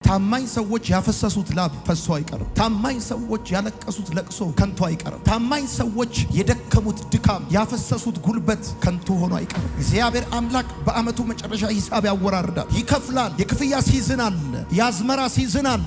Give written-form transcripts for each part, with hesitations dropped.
ታማኝ ሰዎች ያፈሰሱት ላብ ፈሶ አይቀርም። ታማኝ ሰዎች ያለቀሱት ለቅሶ ከንቱ አይቀርም። ታማኝ ሰዎች የደከሙት ድካም ያፈሰሱት ጉልበት ከንቱ ሆኖ አይቀርም። እግዚአብሔር አምላክ በዓመቱ መጨረሻ ሂሳብ ያወራርዳል፣ ይከፍላል። የክፍያ ሲዝን አለ፣ የአዝመራ ሲዝን አለ።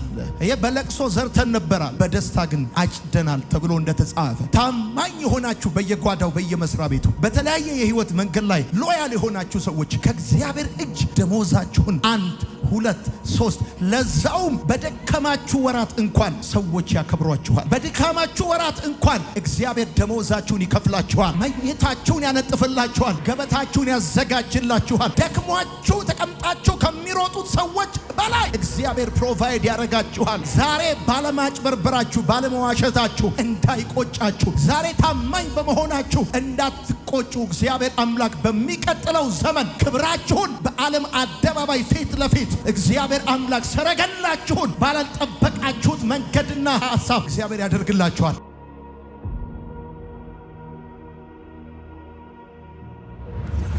በለቅሶ ዘርተን ነበራል፣ በደስታ ግን አጭደናል ተብሎ እንደተጻፈ ታማኝ የሆናችሁ በየጓዳው በየመስሪያ ቤቱ በተለያየ የህይወት መንገድ ላይ ሎያል የሆናችሁ ሰዎች ከእግዚአብሔር እጅ ደሞዛችሁን 1 2 3 ለዛውም በደከማችሁ ወራት እንኳን ሰዎች ያከብሯችኋል። በድካማችሁ ወራት እንኳን እግዚአብሔር ደሞዛችሁን ይከፍላችኋል። መኝታችሁን ያነጥፍላችኋል። ገበታችሁን ያዘጋጅላችኋል። ደክሟችሁ ተቀምጣችሁ ከሚሮጡት ሰዎች በላይ እግዚአብሔር ፕሮቫይድ ያደርጋችኋል። ዛሬ ባለማጭበርበራችሁ ባለመዋሸታችሁ እንዳይቆጫችሁ፣ ዛሬ ታማኝ በመሆናችሁ እንዳትቆጩ እግዚአብሔር አምላክ በሚቀጥለው ዘመን ክብራችሁን በዓለም አደባባይ ፊት ለፊት እግዚአብሔር አምላክ ሰረገላችሁን ባላልጠበቃችሁት መንገድና ሐሳብ እግዚአብሔር ያደርግላችኋል።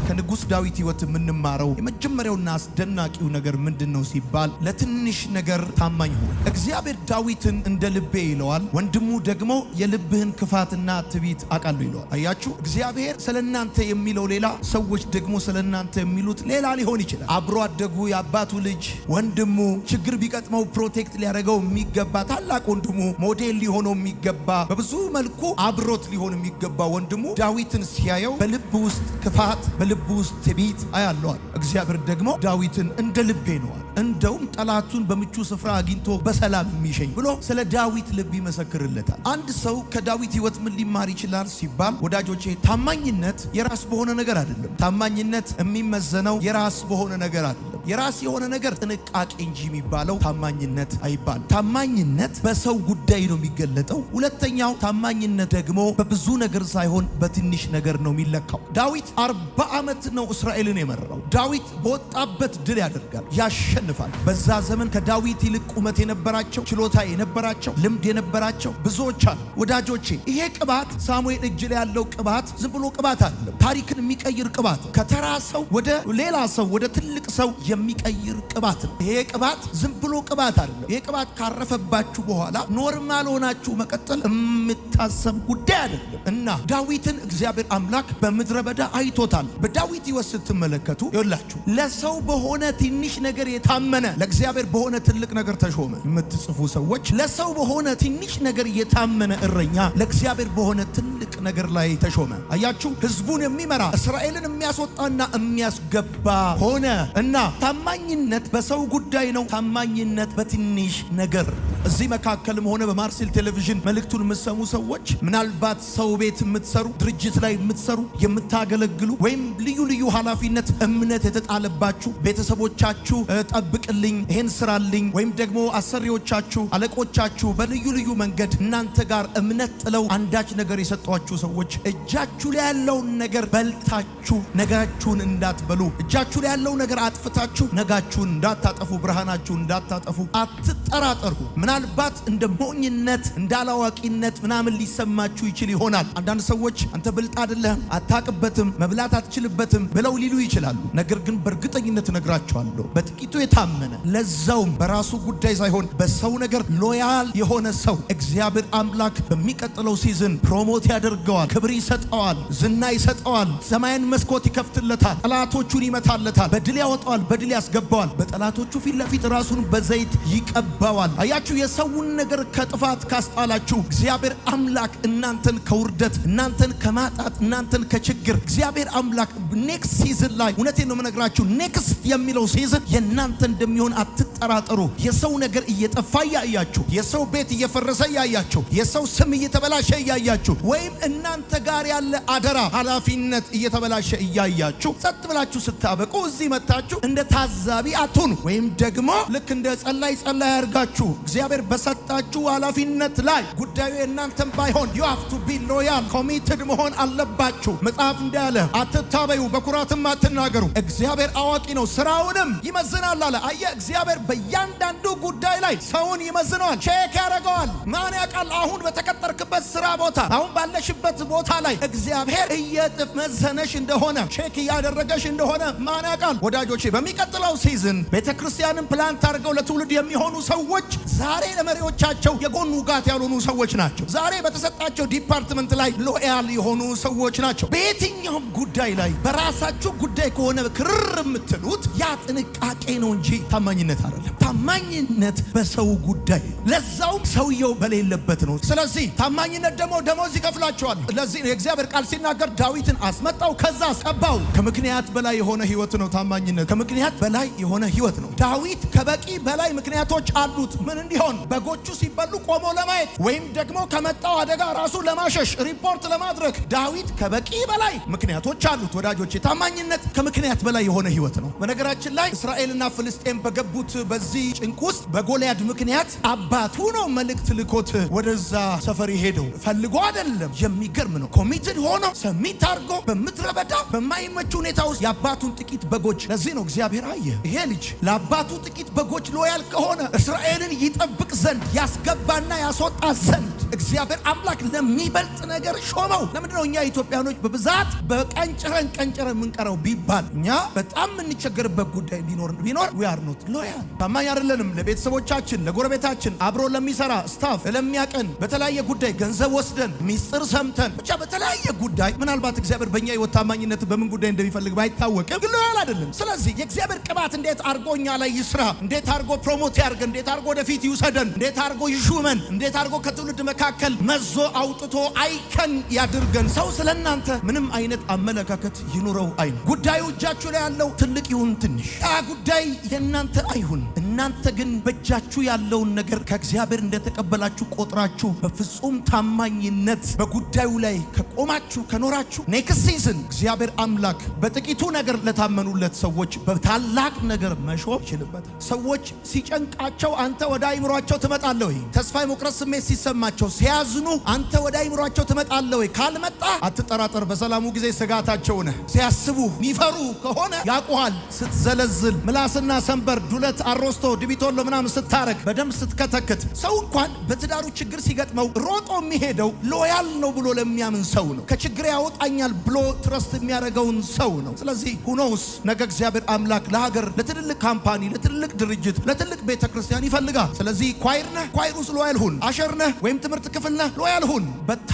ከንጉስ ዳዊት ሕይወት የምንማረው የመጀመሪያውና አስደናቂው ነገር ምንድነው ሲባል ለትንሽ ነገር ታማኝ ሆነ። እግዚአብሔር ዳዊትን እንደ ልቤ ይለዋል፣ ወንድሙ ደግሞ የልብህን ክፋትና ትዕቢት አውቃለሁ ይለዋል። አያችሁ፣ እግዚአብሔር ስለናንተ የሚለው ሌላ፣ ሰዎች ደግሞ ስለናንተ የሚሉት ሌላ ሊሆን ይችላል። አብሮ አደጉ የአባቱ ልጅ ወንድሙ ችግር ቢቀጥመው ፕሮቴክት ሊያደርገው የሚገባ ታላቅ ወንድሙ፣ ሞዴል ሊሆነው የሚገባ በብዙ መልኩ አብሮት ሊሆን የሚገባ ወንድሙ ዳዊትን ሲያየው በልብ ውስጥ ክፋት ልብ ውስጥ ትዕቢት አያለዋል። እግዚአብሔር ደግሞ ዳዊትን እንደ ልቤ ነዋል፣ እንደውም ጠላቱን በምቹ ስፍራ አግኝቶ በሰላም የሚሸኝ ብሎ ስለ ዳዊት ልብ ይመሰክርለታል። አንድ ሰው ከዳዊት ሕይወት ምን ሊማር ይችላል ሲባል ወዳጆቼ፣ ታማኝነት የራስ በሆነ ነገር አይደለም። ታማኝነት የሚመዘነው የራስ በሆነ ነገር አይደለም። የራስ የሆነ ነገር ጥንቃቄ እንጂ የሚባለው ታማኝነት አይባልም። ታማኝነት በሰው ጉዳይ ነው የሚገለጠው። ሁለተኛው ታማኝነት ደግሞ በብዙ ነገር ሳይሆን በትንሽ ነገር ነው የሚለካው። ዳዊት 40 ዓመት ነው እስራኤልን የመራው። ዳዊት በወጣበት ድል ያደርጋል፣ ያሸንፋል። በዛ ዘመን ከዳዊት ይልቅ ቁመት የነበራቸው፣ ችሎታ የነበራቸው፣ ልምድ የነበራቸው ብዙዎች አሉ። ወዳጆቼ፣ ይሄ ቅባት ሳሙኤል እጅ ላይ ያለው ቅባት ዝም ብሎ ቅባት አይደለም። ታሪክን የሚቀይር ቅባት፣ ከተራ ሰው ወደ ሌላ ሰው ወደ ትልቅ ሰው የሚቀይር ቅባት ነው። ይሄ ቅባት ዝም ብሎ ቅባት አይደለም። ይሄ ቅባት ካረፈባችሁ በኋላ ኖርማል ሆናችሁ መቀጠል የምታሰብ ጉዳይ አይደለም። እና ዳዊትን እግዚአብሔር አምላክ በምድረ በዳ አይቶታል። በዳዊት ሕይወት ስትመለከቱ ይኸውላችሁ፣ ለሰው በሆነ ትንሽ ነገር የታመነ ለእግዚአብሔር በሆነ ትልቅ ነገር ተሾመ የምትጽፉ ሰዎች፣ ለሰው በሆነ ትንሽ ነገር የታመነ እረኛ ለእግዚአብሔር በሆነ ትልቅ ነገር ላይ ተሾመ። አያችሁ፣ ሕዝቡን የሚመራ እስራኤልን የሚያስወጣና የሚያስገባ ሆነ። እና ታማኝነት በሰው ጉዳይ ነው። ታማኝነት በትንሽ ነገር። እዚህ መካከልም ሆነ በማርሴል ቴሌቪዥን መልእክቱን የምትሰሙ ሰዎች ምናልባት ሰው ቤት የምትሰሩ፣ ድርጅት ላይ የምትሰሩ፣ የምታገለግሉ ወይም ልዩ ልዩ ኃላፊነት እምነት የተጣለባችሁ ቤተሰቦቻችሁ ጠብቅልኝ፣ ይሄን ስራልኝ፣ ወይም ደግሞ አሰሪዎቻችሁ፣ አለቆቻችሁ በልዩ ልዩ መንገድ እናንተ ጋር እምነት ጥለው አንዳች ነገር የሰጧችሁ ሰዎች እጃችሁ ላይ ያለውን ነገር በልታችሁ ነጋችሁን እንዳትበሉ፣ እጃችሁ ላይ ያለው ነገር አጥፍታችሁ ነጋችሁን እንዳታጠፉ፣ ብርሃናችሁን እንዳታጠፉ አትጠራጠሩ። ምናልባት እንደ ሞኝነት እንዳላዋቂነት ምናምን ሊሰማችሁ ይችል ይሆናል። አንዳንድ ሰዎች አንተ ብልጥ አይደለህም፣ አታቅበትም፣ መብላት አትችልበትም ብለው ሊሉ ይችላሉ። ነገር ግን በእርግጠኝነት እነግራችኋለሁ በጥቂቱ የታመነ ለዛውም በራሱ ጉዳይ ሳይሆን በሰው ነገር ሎያል የሆነ ሰው እግዚአብሔር አምላክ በሚቀጥለው ሲዝን ፕሮሞት ያደርገዋል፣ ክብር ይሰጠዋል፣ ዝና ይሰጠዋል፣ ሰማይን መስኮት ይከፍትለታል፣ ጠላቶቹን ይመታለታል፣ በድል ያወጣዋል፣ በድል ያስገባዋል፣ በጠላቶቹ ፊት ለፊት ራሱን በዘይት ይቀባዋል። አያችሁ፣ የሰውን ነገር ከጥፋት ካስጣላችሁ እግዚአብሔር አምላክ እናንተን ከውርደት፣ እናንተን ከማጣት፣ እናንተን ከችግር እግዚአብሔር አምላክ ኔክስት ሲዝን ላይ እውነቴን ነው የምነግራችሁ፣ ኔክስት የሚለው ሲዝን የእናንተ እንደሚሆን አትጠራጠሩ። የሰው ነገር እየጠፋ እያያችሁ፣ የሰው ቤት እየፈረሰ እያያችሁ፣ የሰው ስም እየተበላሸ እያያችሁ፣ ወይም እናንተ ጋር ያለ አደራ ኃላፊነት እየተበላሸ እያያችሁ ጸጥ ብላችሁ ስታበቁ እዚህ መታችሁ እንደ ታዛቢ አትሁኑ። ወይም ደግሞ ልክ እንደ ጸላይ ያርጋችሁ እግዚአብሔር በሰጣችሁ ኃላፊነት ላይ ጉዳዩ የእናንተም ባይሆን you have to be loyal committed መሆን አለባችሁ። መጽሐፍ እንዳለ አትታበዩ፣ በኩራትም አትናገሩ። እግዚአብሔር አዋቂ ነው፣ ስራውንም ይመዝናል አለ። አየህ፣ እግዚአብሔር በእያንዳንዱ ጉዳይ ላይ ሰውን ይመዝነዋል፣ ቼክ ያደርገዋል። ማን ያውቃል? አሁን በተቀጠርክበት ስራ ቦታ፣ አሁን ባለሽበት ቦታ ላይ እግዚአብሔር እየጥፍ መዘነሽ እንደሆነ፣ ቼክ እያደረገሽ እንደሆነ ማን ያውቃል? ወዳጆቼ፣ በሚቀጥለው ሲዝን ቤተክርስቲያንን ፕላንት አድርገው ለትውልድ የሚሆኑ ሰዎች ዛሬ ለመሪዎቻቸው የጎን ውጋት ያልሆኑ ሰዎች ናቸው። ዛሬ በተሰጣቸው ዲፓርትመንት ላይ ሎያል የሆኑ ሰዎች ናቸው። በየትኛውም ጉዳይ ላይ በራሳችሁ ጉዳይ ከሆነ ክርር የምትሉት ያ ጥንቃቄ ነው እንጂ ታማኝነት አይደለም። ታማኝነት በሰው ጉዳይ ነው፣ ለዛውም ሰውየው በሌለበት ነው። ስለዚህ ታማኝነት ደግሞ ደሞዝ ይከፍላቸዋል። ለዚህ ነው የእግዚአብሔር ቃል ሲናገር ዳዊትን አስመጣው፣ ከዛ አስቀባው። ከምክንያት በላይ የሆነ ህይወት ነው ታማኝነት። ከምክንያት በላይ የሆነ ህይወት ነው። ዳዊት ከበቂ በላይ ምክንያቶች አሉት። ምን እንዲሆን? በጎቹ ሲበሉ ቆሞ ለማየት ወይም ደግሞ ከመጣው አደጋ ራሱ ለማሸሽ ሪፖርት ለማድረግ ዳዊት ከበቂ በላይ ምክንያቶች አሉት። ወዳጆቼ፣ ታማኝነት ከምክንያት በላይ የሆነ ህይወት ነው። በነገራችን ላይ እስራኤልና ፍልስጤም በገቡት በዚህ ጭንቅ ውስጥ በጎልያድ ምክንያት አባቱ ነው መልእክት ልኮት ወደዛ ሰፈር ሄደው ፈልጎ አይደለም። የሚገርም ነው። ኮሚትድ ሆኖ ሰሚት አድርጎ በምድረ በዳ በማይመች ሁኔታ ውስጥ የአባቱን ጥቂት በጎች። ለዚህ ነው እግዚአብሔር አየ ይሄ ልጅ ለአባቱ ጥቂት በጎች ሎያል ከሆነ እስራኤልን ይጠብቅ ዘንድ ያስገባና ያስወጣ ዘንድ እግዚአብሔር አምላክ ለሚበልጥ ነገር ሾመው። ለምንድን ነው እኛ ኢትዮጵያኖች በብዛት በቀንጭረን የምንቀረው ቢባል? እኛ በጣም የምንቸገርበት ጉዳይ ቢኖር we are not loyal። ታማኝ አይደለንም ለቤተሰቦቻችን፣ ለጎረቤታችን፣ አብሮ ለሚሰራ ስታፍ፣ ለሚያቀን በተለያየ ጉዳይ ገንዘብ ወስደን ሚስጥር ሰምተን ብቻ በተለያየ ጉዳይ ምናልባት እግዚአብሔር በእኛ ሕይወት ታማኝነት በምን ጉዳይ እንደሚፈልግ ባይታወቅም ግን ሎያል አይደለም። ስለዚህ የእግዚአብሔር ቅባት እንዴት አድርጎ እኛ ላይ ይስራ፣ እንዴት አድርጎ ፕሮሞት ያርገን፣ እንዴት አድርጎ ወደፊት ይውሰደን፣ እንዴት አድርጎ ይሹመን፣ እንዴት አድርጎ ከትውልድ መካከል መዞ አውጥቶ አይከን ያድርገን። ሰው ስለናንተ ምንም አይነት አመለካከት ይኑረው አይኑ። ጉዳዩ እጃችሁ ላይ ያለው ትልቅ ይሁን ትንሽ፣ ያ ጉዳይ የእናንተ አይሁን። እናንተ ግን በእጃችሁ ያለውን ነገር ከእግዚአብሔር እንደተቀበላችሁ ቆጥራችሁ በፍጹም ታማኝነት በጉዳዩ ላይ ከቆማችሁ ከኖራችሁ ኔክስት ሲዝን እግዚአብሔር አምላክ በጥቂቱ ነገር ለታመኑለት ሰዎች በታላቅ ነገር መሾም ይችልበታል። ሰዎች ሲጨንቃቸው አንተ ወደ አይምሯቸው ትመጣለህ ወይ? ተስፋ የመቁረጥ ስሜት ሲሰማቸው ሲያዝኑ አንተ ወደ አይምሯቸው ትመጣለህ ወይ? ካልመጣ አትጠራጠር፣ በሰላሙ ጊዜ ስጋታቸው ነህ። ሲያስቡ ሚፈሩ ከሆነ ያቁሃል። ስትዘለዝል ምላስና ሰንበር ዱለት አሮስቶ ድቢቶሎ ምናምን ስታረግ በደንብ ስትከተክት ሰው እንኳን በትዳሩ ችግር ሲገጥመው ሮጦ የሚሄደው ሎያል ነው ብሎ ለሚያምን ሰው ነው። ከችግር ያወጣኛል ብሎ ትረስት የሚያደርገውን ሰው ነው። ስለዚህ ሁኖስ ነገ እግዚአብሔር አምላክ ለሀገር፣ ለትልልቅ ካምፓኒ፣ ለትልልቅ ድርጅት፣ ለትልቅ ቤተ ክርስቲያን ይፈልጋል። ስለዚህ ኳይር ነህ፣ ኳይር ውስጥ ሎያል ሁን። አሸር ነህ ወይም ትምህርት ክፍል ነህ፣ ሎያል ሁን።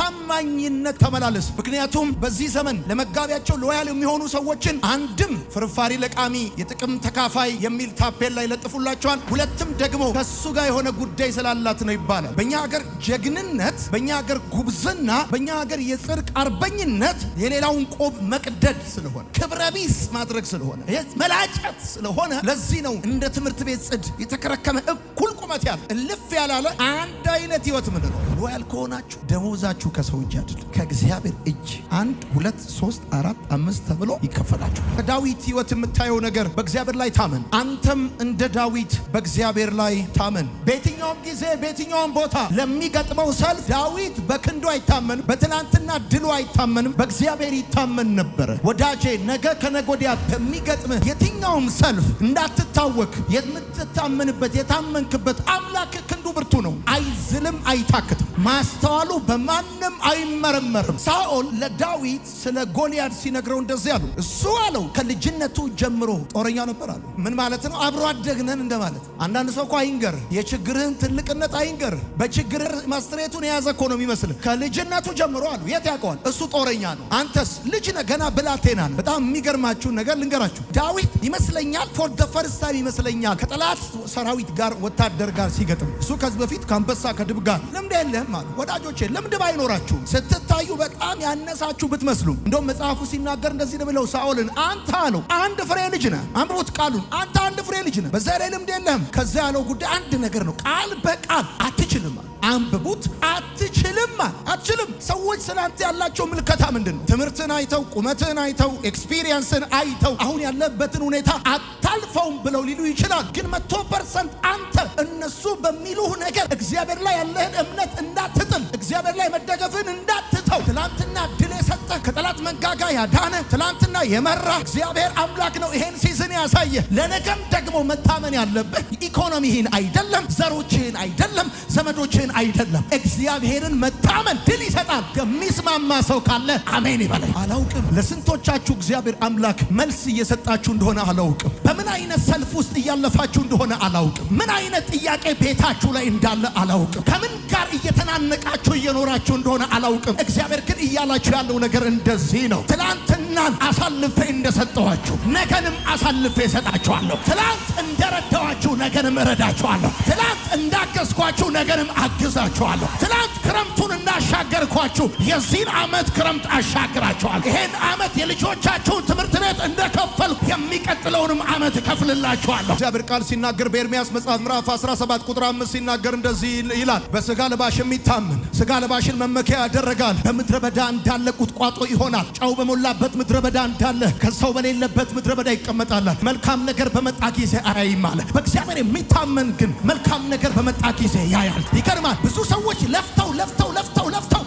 በታማኝነት ተመላለስ። ምክንያቱም በዚህ ዘመን ለመጋቢያቸው ሎያል የሚሆኑ ሰዎችን አንድም ፍርፋሪ ለቃሚ የጥቅም ተካፋይ የሚል ታፔል ላይ ለጥፉላቸዋል፣ ሁለትም ደግሞ ከሱ ጋር የሆነ ጉዳይ ስላላት ነው ይባላል። በእኛ ሀገር ጀግንነት፣ በእኛ ሀገር ጉብዝና፣ በእኛ ሀገር የጽድቅ አርበኝነት የሌላውን ቆብ መቅደድ ስለሆነ ክብረ ቢስ ማድረግ ስለሆነ መላጨት ስለሆነ ለዚህ ነው እንደ ትምህርት ቤት ጽድ የተከረከመ እኩል ቁመት ያለ እልፍ ያላለ አንድ አይነት ህይወት ምን ነው። ሎያል ከሆናችሁ ደሞዛችሁ ከሰው እጅ አይደለም ከእግዚአብሔር እጅ 1 2 3 4 5 ተብሎ ይከፈላችሁ። ከዳዊት ህይወት የምታየው ነገር በእግዚአብሔር ላይ ታመን። አንተም እንደ ዳዊት በእግዚአብሔር ላይ ታመን። በየትኛውም ጊዜ በየትኛውም ቦታ ለሚገጥመው ሰልፍ ዳዊት በክንዱ አይታመንም፣ በትናንትና ድሉ አይታመንም፣ በእግዚአብሔር ይታመን ነበረ። ወዳጄ ነገ ከነጎዲያ በሚገጥምህ የትኛውም ሰልፍ እንዳትታወክ፣ የምትታመንበት የታመንክበት አምላክ ክንዱ ብርቱ ነው፣ አይዝልም፣ አይታክትም። ማስተዋሉ በማንም አይመረመርም። ሳኦል ለዳዊት ስለ ጎልያድ ሲነግረው እንደዚህ አሉ። እሱ አለው ከልጅነቱ ጀምሮ ጦረኛ ነበር አሉ። ምን ማለት ነው? አብሮ አደግነን እንደማለት። አንዳንድ ሰው እኮ አይንገር፣ የችግርህን ትልቅነት አይንገር፣ በችግር ማስትሬቱን የያዘ እኮ ነው የሚመስልህ። ከልጅነቱ ጀምሮ አሉ። የት ያውቀዋል? እሱ ጦረኛ ነው፣ አንተስ ልጅ ነህ፣ ገና ብላቴና ነህ። በጣም የሚገርማችሁን ነገር ልንገራችሁ። ዳዊት ይመስለኛል ፎር ደ ፈርስት ታይም ይመስለኛል ከጠላት ሰራዊት ጋር ወታደር ጋር ሲገጥም እሱ ከዚህ በፊት ከአንበሳ ከድብ ጋር ልምድ የለህም አሉ። ወዳጆቼ ልምድ ባይኖራችሁም ስትታዩ በጣም ያነሳችሁ ብትመስሉ፣ እንደውም መጽሐፉ ሲናገር እንደዚህ ነው ብለው ሳኦልን አንተ አለው አንድ ፍሬ ልጅ ነህ። አንብቡት ቃሉን። አንተ አንድ ፍሬ ልጅ ነህ፣ በዛ ላይ ልምድ የለህም። ከዛ ያለው ጉዳይ አንድ ነገር ነው። ቃል በቃል አትችልም። አንብቡት። አትችልም። አትችልም። ሰዎች ስላንተ ያላቸው ምልከታ ምንድን ነው? ትምህርትን አይተው፣ ቁመትን አይተው፣ ኤክስፒሪየንስን አይተው አሁን ያለበትን ሁኔታ አታልፈውም ብለው ሊሉ ይችላል። ግን 100% አንተ እነሱ በሚሉህ ነገር እግዚአብሔር ላይ ያለህን እምነት እንዳትጥል፣ እግዚአብሔር ላይ መደገፍን እንዳትተው፣ ትላንትና ድል የሰጠህ ከጠላት ከመንጋጋ ያዳነ ትላንትና የመራ እግዚአብሔር አምላክ ነው። ይሄን ሲዝን ያሳየ ለነገም ደግሞ መታመን ያለብህ ኢኮኖሚህን አይደለም፣ ዘሮችህን አይደለም፣ ዘመዶችህን አይደለም። እግዚአብሔርን መታመን ድል ይሰጣል። የሚስማማ ሰው ካለ አሜን ይበለኝ። አላውቅም ለስንቶቻችሁ እግዚአብሔር አምላክ መልስ እየሰጣችሁ እንደሆነ አላውቅም። በምን አይነት ሰልፍ ውስጥ እያለፋችሁ እንደሆነ አላውቅም። ምን አይነት ጥያቄ ቤታችሁ ላይ እንዳለ አላውቅም። ከምን ጋር እየተናነቃችሁ እየኖራችሁ እንደሆነ አላውቅም። እግዚአብሔር ግን እያላችሁ ያለው ነገር እንደዚህ ነው። ትላንትናን አሳልፌ እንደሰጠኋችሁ ነገንም አሳልፌ እሰጣችኋለሁ። ትላንት እንደረዳኋችሁ ነገንም እረዳችኋለሁ። ትላንት እንዳገዝኳችሁ ነገንም አግዛችኋለሁ። ትላንት ክረምቱን እንዳሻገርኳችሁ የዚህን ዓመት ክረምት አሻግራችኋለሁ። ይሄን ዓመት የልጆቻችሁን ትምህርት ቤት እንደከፈል የሚቀጥለውንም ዓመት እከፍልላችኋለሁ። እግዚአብሔር ቃል ሲናገር በኤርምያስ መጽሐፍ ምዕራፍ 17 ቁጥር 5 ሲናገር እንደዚህ ይላል። በሥጋ ለባሽ የሚታመን ሥጋ ለባሽን መመኪያ ያደረጋል። በምድረ በዳ እንዳለ ቁጥቋጦ ይሆናል። ጨው በሞላበት ምድረ በዳ እንዳለ ከሰው በሌለበት ምድረ በዳ ይቀመጣል። መልካም ነገር በመጣ ጊዜ አያይም አለ። በእግዚአብሔር የሚታመን ግን መልካም ነገር በመጣ ጊዜ ያያል። ይገርማል። ብዙ ሰዎች ለፍተው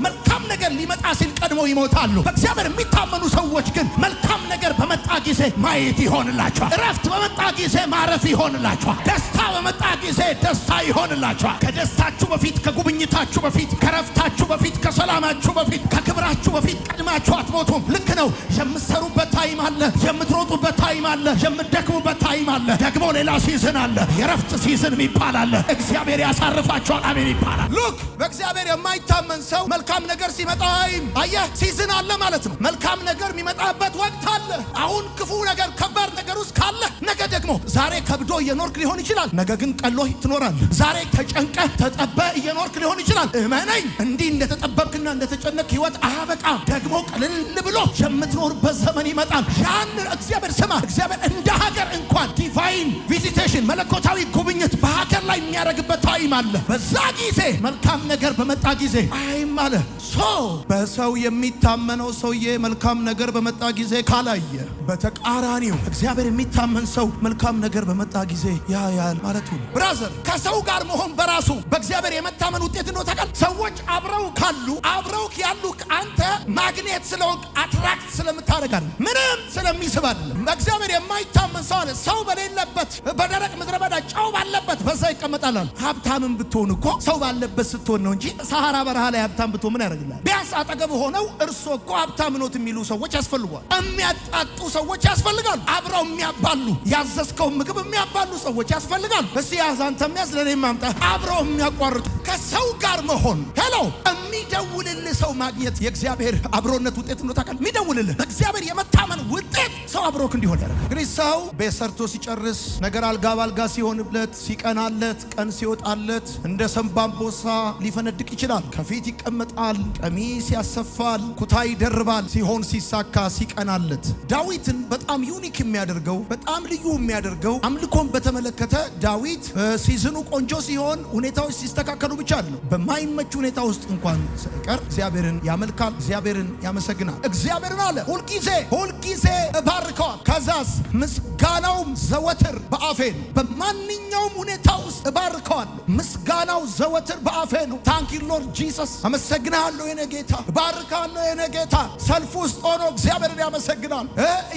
መልካም ነገር ሊመጣ ሲል ቀድመው ይሞታሉ። በእግዚአብሔር የሚታመኑ ሰዎች ግን መልካም ነገር በመጣ ጊዜ ማየት ይሆንላቸዋል። እረፍት በመጣ ጊዜ ማረፍ ይሆንላቸዋል። ደስታ በመጣ ጊዜ ደስታ ይሆንላቸዋል። ከደስታችሁ በፊት፣ ከጉብኝታችሁ በፊት፣ ከረፍታችሁ በፊት፣ ከሰላማችሁ በፊት፣ ከክብራችሁ በፊት ቀድማችሁ አትሞቱም። ልክ ነው። የምትሰሩበት ታይም አለ፣ የምትሮጡበት ታይም አለ፣ የምትደክሙበት ታይም አለ። ደግሞ ሌላ ሲዝን አለ። የረፍት ሲዝን የሚባል አለ። እግዚአብሔር ያሳርፋቸዋል። አሜን ይባላል። ሉክ በእግዚአብሔር የማይታመን ሰው መልካም ነገር ሲመጣ አየህ፣ ሲዝን አለ ማለት ነው። መልካም ነገር የሚመጣበት ወቅት አለ። አሁን ክፉ ነገር ከባድ ነገር ውስጥ ካለ ነገ ደግሞ ዛሬ ከብዶ እየኖርክ ሊሆን ይችላል። ነገ ግን ቀሎህ ትኖራለህ። ዛሬ ተጨንቀህ ተጠበህ እየኖርክ ሊሆን ይችላል። እመነኝ፣ እንዲህ እንደተጠበብክና እንደተጨነቅ ህይወት አያበቃም። ደግሞ ቀልል ብሎ የምትኖርበት ዘመን ይመጣል። ያን እግዚአብሔር ስማ፣ እግዚአብሔር እንደ ሀገር እንኳን ዲቫይን ቪዚቴሽን መለኮታዊ ጉብኝት በሀገር ላይ የሚያደርግበት ታይም አለ። በዛ ጊዜ መልካም ነገር በመጣ ጊዜ አይም አለ። በሰው የሚታመነው ሰውዬ መልካም ነገር በመጣ ጊዜ ካላየ፣ በተቃራኒው እግዚአብሔር የሚታመን ሰው መልካም ነገር በመጣ ጊዜ ያያል ማለቱ ነው። ብራዘር፣ ከሰው ጋር መሆን በራሱ በእግዚአብሔር የመታመን ውጤት ነው። ታውቃለህ፣ ሰዎች አብረው ካሉ አብረው ያሉ አንተ ማግኔት ስለሆንክ አትራክት ስለምታደርግ አይደለም፣ ምንም ስለሚስብ አይደለም። በእግዚአብሔር የማይታመን ሰው አለ ሰው በሌለበት በደረቅ ምድረ በዳ ጨው ባለበት በዛ ይቀመጣል። ሀብታምን ብትሆን እኮ ሰው ባለበት ስትሆን ነው እንጂ ሰሃራ በረሃ ላይ ሀብታም ብትሆን ምን ያደርግልሃል? ቢያንስ አጠገብ ሆነው እርሶ እኮ ሀብታም ኖት የሚሉ ሰዎች ያስፈልጓል። የሚያጣጡ ሰዎች ያስፈልጋሉ። አብረው የሚያባሉ ያዘዝከውን ምግብ የሚያባሉ ሰዎች ያስፈልጋሉ። እስቲ ያዝ አንተም ያዝ ለኔ ማምጣ አብረው የሚያቋርጡ ከሰው ጋር መሆን ሄሎ የሚደውልልህ ሰው ማግኘት የእግዚአብሔር አብሮነት ውጤት ነው። ታውቃለህ፣ የሚደውልልህ በእግዚአብሔር የመታመን ውጤት ሰው አብሮክ እንዲሆን ያደርጋል። እንግዲህ ሰው ቤት ሰርቶ ሲጨርስ ነገር አልጋ ባልጋ ሲሆንለት፣ ሲቀናለት፣ ቀን ሲወጣለት እንደ ሰንባምቦሳ ሊፈነድቅ ይችላል። ከፊት ይቀመጣል፣ ቀሚስ ያሰፋል፣ ኩታ ይደርባል። ሲሆን ሲሳካ ሲቀናለት። ዳዊትን በጣም ዩኒክ የሚያደርገው በጣም ልዩ የሚያደርገው አምልኮን በተመለከተ ዳዊት ሲዝኑ ቆንጆ ሲሆን ሁኔታዎች ሲስተካከሉ ብቻ አይደለም፣ በማይመች ሁኔታ ውስጥ እንኳን ሳይቀር እግዚአብሔርን ያመልካል፣ እግዚአብሔርን ያመሰግናል። እግዚአብሔርን አለ ሁልጊዜ እባርከዋል። ከዛስ ምስጋናውም ዘወትር በአፌ ነው። በማንኛውም ሁኔታ ውስጥ እባርከዋለሁ። ምስጋናው ዘወትር በአፌ ነው። ታንክ ዩ ሎርድ ጂሰስ። አመሰግናለሁ የኔ ጌታ፣ እባርካለሁ የኔ ጌታ። ሰልፍ ውስጥ ሆኖ እግዚአብሔርን ያመሰግናል።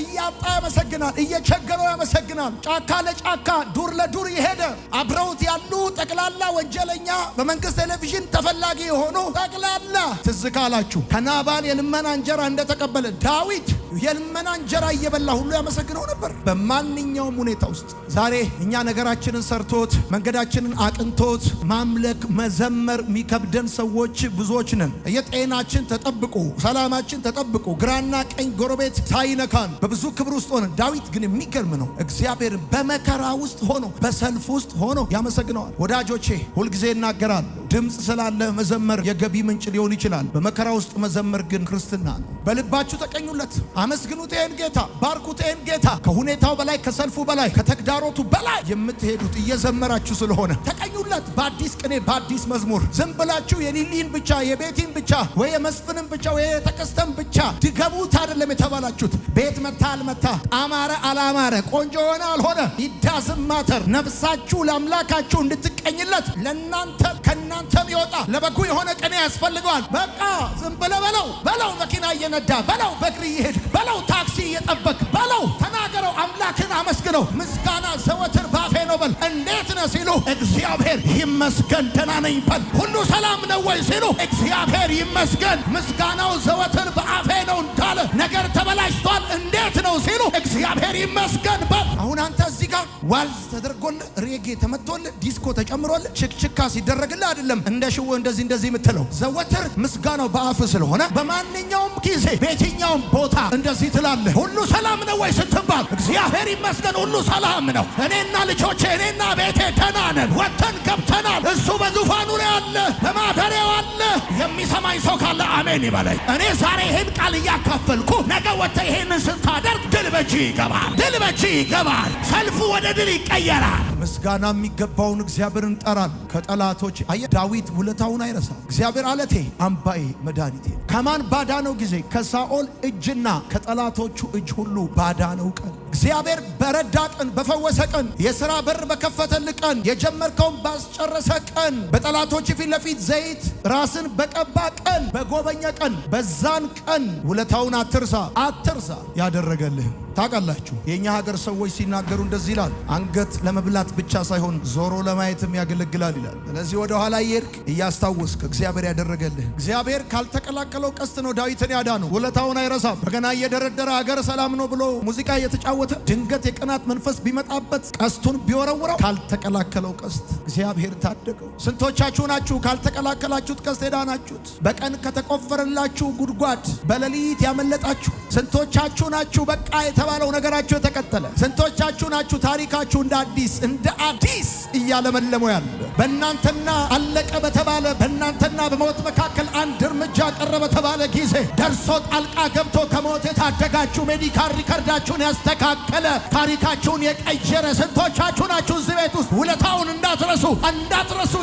እያጣ ያመሰግናል፣ እየቸገረው ያመሰግናል። ጫካ ለጫካ ዱር ለዱር የሄደ አብረውት ያሉ ጠቅላላ ወንጀለኛ በመንግስት ቴሌቪዥን ተፈላጊ የሆኑ ጠቅላላ ትዝ ካላችሁ ከናባል የልመና እንጀራ እንደተቀበለ ዳዊት የልመና እንጀራ እየበላ ሁሉ ያመሰግነው ነበር በማንኛውም ሁኔታ ውስጥ። ዛሬ እኛ ነገራችንን ሰርቶት መንገዳችንን አቅንቶት ማምለክ መዘመር የሚከብደን ሰዎች ብዙዎች ነን። የጤናችን ተጠብቆ ሰላማችን ተጠብቆ ግራና ቀኝ ጎረቤት ሳይነካን በብዙ ክብር ውስጥ ሆነን፣ ዳዊት ግን የሚገርም ነው እግዚአብሔርን በመከራ ውስጥ ሆኖ በሰልፍ ውስጥ ሆኖ ያመሰግነዋል። ወዳጆቼ ሁልጊዜ እናገራል፣ ድምፅ ስላለ መዘመር የገቢ ምንጭ ሊሆን ይችላል። በመከራ ውስጥ መዘመር ግን ክርስትና ነው። በልባችሁ ተቀኙለት፣ አመስግኑት ይህን ጌታ፣ ባርኩት ይህን ጌታ። ከሁኔታው በላይ ከሰልፉ በላይ ከተግዳሮቱ በላይ የምትሄዱት እየዘመራችሁ ስለሆነ ተቀኙለት። በአዲስ ቅኔ በአዲስ መዝሙር ዝም ብላችሁ የሊሊን ብቻ የቤቲን ብቻ ወይ የመስፍንን ብቻ ወይ የተከስተን ብቻ ድገሙት አይደለም የተባላችሁት። ቤት መታ አልመታ፣ አማረ አላማረ፣ ቆንጆ ሆነ አልሆነ ይዳዝም ማተር። ነፍሳችሁ ለአምላካችሁ እንድትቀኝለት ለእናንተ ከእናንተ የሚወጣ ለበጉ የሆነ ቅኔ ያስፈልገዋል። በቃ ዝም ብለህ በለው መኪና እየነዳ በለው በእግር እየሄድክ በለው ታክሲ እየጠበክ በለው ተናገረው። አምላክን አመስግነው። ምስጋና ዘወትር ባፌ ነው በል። እንዴት ነህ ሲሉ እግዚአብሔር ይመስገን ደህና ነኝ በል። ሁሉ ሰላም ነው ወይ ሲሉ እግዚአብሔር ይመስገን ምስጋናው ዘወትር በአፌ ነው እንዳለ ነገር ተበላሽቷል እንዴት ነው ሲሉ እግዚአብሔር ይመስገን በል። አሁን አንተ እዚህ ጋር ዋልዝ ተደርጎልህ ሬጌ ተመቶልህ ዲስኮ ተጨምሮልህ ችክችካ ሲደረግልህ አይደለም እንደ ሽው እንደዚህ የምትለው ዘወትር ምስጋናው በአፍ ስለሆነ በማንኛውም ጊዜ በየትኛውም ቦታ እንደዚህ ትላለህ። ሁሉ ሰላም ነው ወይ ስትባል እግዚአብሔር ይመስገን ሁሉ ሰላም ነው። እኔና ልጆቼ እኔና ቤቴ ደህና ነን። ወጥተን ገብተናል። እሱ በዙፋኑ ላይ አለ፣ በማደሪያው አለ። የሚሰማኝ ሰው ካለ አሜን ይበለኝ። እኔ ዛሬ ይህን ቃል እያካፈልኩ ነገ ወጥተህ ይህንን ስታደርግ ድል በእጅ ይገባል። ድል በእጅ ይገባል። ሰልፉ ወደ ድል ይቀየራል። ምስጋና የሚገባውን እግዚአብሔርን ጠራል። ከጠላቶች አየህ፣ ዳዊት ውለታውን አይረሳም። እግዚአብሔር አለቴ አምባዬ መድኃኒቴ ከማን ባዳነው ጊዜ ከሳኦል እጅና ከጠላቶቹ እጅ ሁሉ ባዳነው ቀን እግዚአብሔር በረዳ ቀን በፈወሰ ቀን የሥራ በር በከፈተል ቀን የጀመርከውን ባስጨረሰ ቀን በጠላቶች ፊት ለፊት ዘይት ራስን በቀባ ቀን በጎበኘ ቀን በዛን ቀን ውለታውን አትርሳ ያደረገልህ። ታውቃላችሁ የኛ ሀገር ሰዎች ሲናገሩ እንደዚህ ይላል፣ አንገት ለመብላት ብቻ ሳይሆን ዞሮ ለማየትም ያገለግላል ይላል። ስለዚህ ወደ ኋላ እየሄድክ እያስታወስክ እግዚአብሔር ያደረገልህ። እግዚአብሔር ካልተቀላቀለው ቀስት ነው ዳዊትን ያዳነው። ውለታውን አይረሳም። በገና እየደረደረ ሀገር ሰላም ነው ብሎ ሙዚቃ እየተጫወተ ድንገት የቅናት መንፈስ ቢመጣበት ቀስቱን ቢወረውረው ካልተቀላቀለው ቀስት እግዚአብሔር ታደገው። ስንቶቻችሁ ናችሁ ካልተቀላቀላችሁት ቀስት የዳናችሁት? በቀን ከተቆፈረላችሁ ጉድጓድ በሌሊት ያመለጣችሁ? ስንቶቻችሁ ናችሁ በቃ የተባለው ነገራችሁ የተቀጠለ? ስንቶቻችሁ ናችሁ ታሪካችሁ እንደ አዲስ እያለመለመው ያለ? በእናንተና አለቀ በተባለ በእናንተና በሞት መካከል አንድ እርምጃ ቀረ በተባለ ጊዜ ደርሶ ጣልቃ ገብቶ ከሞት የታደጋችሁ ሜዲካል ሪከርዳችሁን ያስተካከለ ታሪካችሁን የቀየረ ስንቶቻችሁ ናችሁ እዚህ ቤት ውስጥ? ውለታውን እንዳትረሱ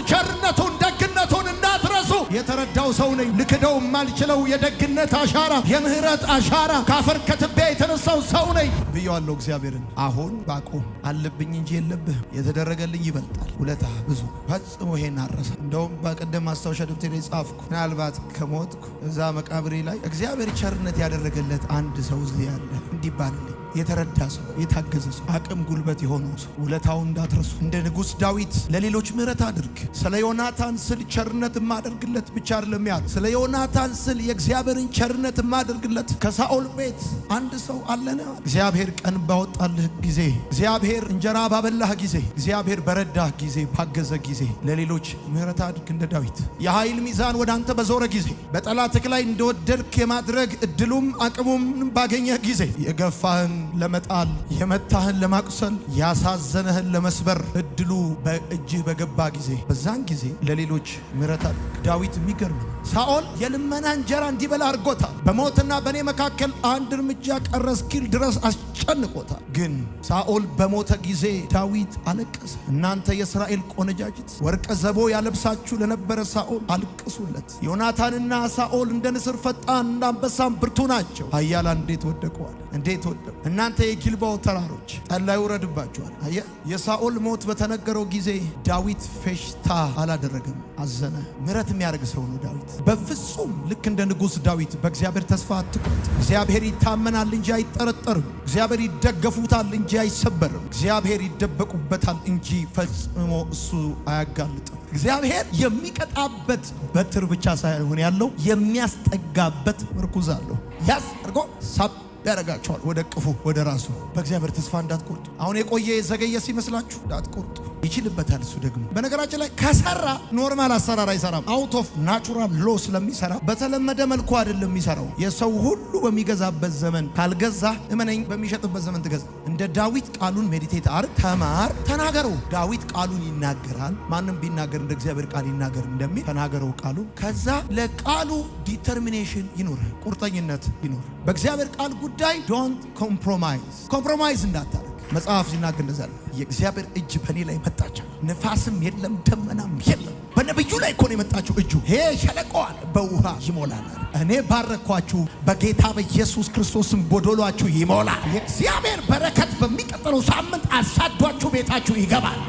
ቸርነቱን ደግነቱን እንዳትረሱ የተረዳው ሰው ነኝ። ልክደው የማልችለው የደግነት አሻራ የምህረት አሻራ ካፈር ከትቢያ የተነሳው ሰው ነኝ ብየዋለሁ እግዚአብሔርን። አሁን ባቆም አለብኝ እንጂ የለብህም። የተደረገልኝ ይበልጣል። ውለታ ብዙ ፈጽሞ ይሄን አረሳ። እንደውም በቀደም ማስታወሻ ደብተሬ ጻፍኩ፣ ምናልባት ከሞትኩ እዛ መቃብሬ ላይ እግዚአብሔር ቸርነት ያደረገለት አንድ ሰው እዚህ ያለ እንዲባልልኝ የተረዳ ሰው የታገዘ ሰው አቅም ጉልበት የሆነው ሰው ውለታውን እንዳትረሱ። እንደ ንጉሥ ዳዊት ለሌሎች ምህረት አድርግ። ስለ ዮናታን ስል ቸርነት የማደርግለት ብቻ አይደለም ያለ፣ ስለ ዮናታን ስል የእግዚአብሔርን ቸርነት የማደርግለት ከሳኦል ቤት አንድ ሰው አለና እግዚአብሔር ቀን ባወጣልህ ጊዜ፣ እግዚአብሔር እንጀራ ባበላህ ጊዜ፣ እግዚአብሔር በረዳህ ጊዜ፣ ባገዘ ጊዜ ለሌሎች ምህረት አድርግ። እንደ ዳዊት የኃይል ሚዛን ወደ አንተ በዞረ ጊዜ፣ በጠላትህ ላይ እንደወደድክ የማድረግ እድሉም አቅሙም ባገኘህ ጊዜ የገፋህን ለመጣል የመታህን ለማቁሰል ያሳዘነህን ለመስበር እድሉ በእጅህ በገባ ጊዜ በዛን ጊዜ ለሌሎች ምህረት አድርግ። ዳዊት የሚገርም ነው። ሳኦል የልመና እንጀራ እንዲበላ አድርጎታል። በሞትና በእኔ መካከል አንድ እርምጃ ቀረ እስኪል ድረስ አስጨንቆታል። ግን ሳኦል በሞተ ጊዜ ዳዊት አለቀሰ። እናንተ የእስራኤል ቆነጃጅት ወርቀ ዘቦ ያለብሳችሁ ለነበረ ሳኦል አልቅሱለት። ዮናታንና ሳኦል እንደ ንስር ፈጣን እንደ አንበሳም ብርቱ ናቸው። ኃያላን እንዴት ወደቀዋል! እንዴት ወደቁ! እናንተ የጊልቦአ ተራሮች ጠላ ይውረድባችኋል። አየህ፣ የሳኦል ሞት በተነገረው ጊዜ ዳዊት ፌሽታ አላደረገም፣ አዘነ። ምህረት የሚያደርግ ሰው ነው ዳዊት በፍጹም። ልክ እንደ ንጉሥ ዳዊት በእግዚአብሔር ተስፋ አትቁረጥ። እግዚአብሔር ይታመናል እንጂ አይጠረጠርም። እግዚአብሔር ይደገፉታል እንጂ አይሰበርም። እግዚአብሔር ይደበቁበታል እንጂ ፈጽሞ እሱ አያጋልጥም። እግዚአብሔር የሚቀጣበት በትር ብቻ ሳይሆን ያለው የሚያስጠጋበት ምርኩዝ አለው። ያስ አድርጎ ሳብ ያደርጋቸዋል ወደ ቅፉ ወደ ራሱ። በእግዚአብሔር ተስፋ እንዳትቆርጡ። አሁን የቆየ የዘገየ ሲመስላችሁ እንዳትቆርጡ። ይችልበታል እሱ ደግሞ። በነገራችን ላይ ከሰራ ኖርማል አሰራር አይሰራም። አውት ኦፍ ናቹራል ሎ ስለሚሰራ በተለመደ መልኩ አይደለም የሚሰራው። የሰው ሁሉ በሚገዛበት ዘመን ካልገዛ እመነኝ በሚሸጥበት ዘመን ትገዛ። እንደ ዳዊት ቃሉን ሜዲቴት አርግ፣ ተማር፣ ተናገረው። ዳዊት ቃሉን ይናገራል። ማንም ቢናገር እንደ እግዚአብሔር ቃል ይናገር እንደሚል ተናገረው ቃሉ። ከዛ ለቃሉ ዲተርሚኔሽን ይኑር፣ ቁርጠኝነት ይኑር። በእግዚአብሔር ቃል ጉዳይ ዶንት ኮምፕሮማይዝ እንዳታረግ። መጽሐፍ ሲናገር እንደዛ ነው። የእግዚአብሔር እጅ በእኔ ላይ መጣች፣ ነፋስም የለም ደመናም የለም። በነብዩ ላይ እኮ ነው የመጣችው እጁ። ይሄ ሸለቆዋል በውሃ ይሞላል። እኔ ባረኳችሁ በጌታ በኢየሱስ ክርስቶስም ጎዶሏችሁ ይሞላል። የእግዚአብሔር በረከት በሚቀጥለው ሳምንት አሳዷችሁ ቤታችሁ ይገባል።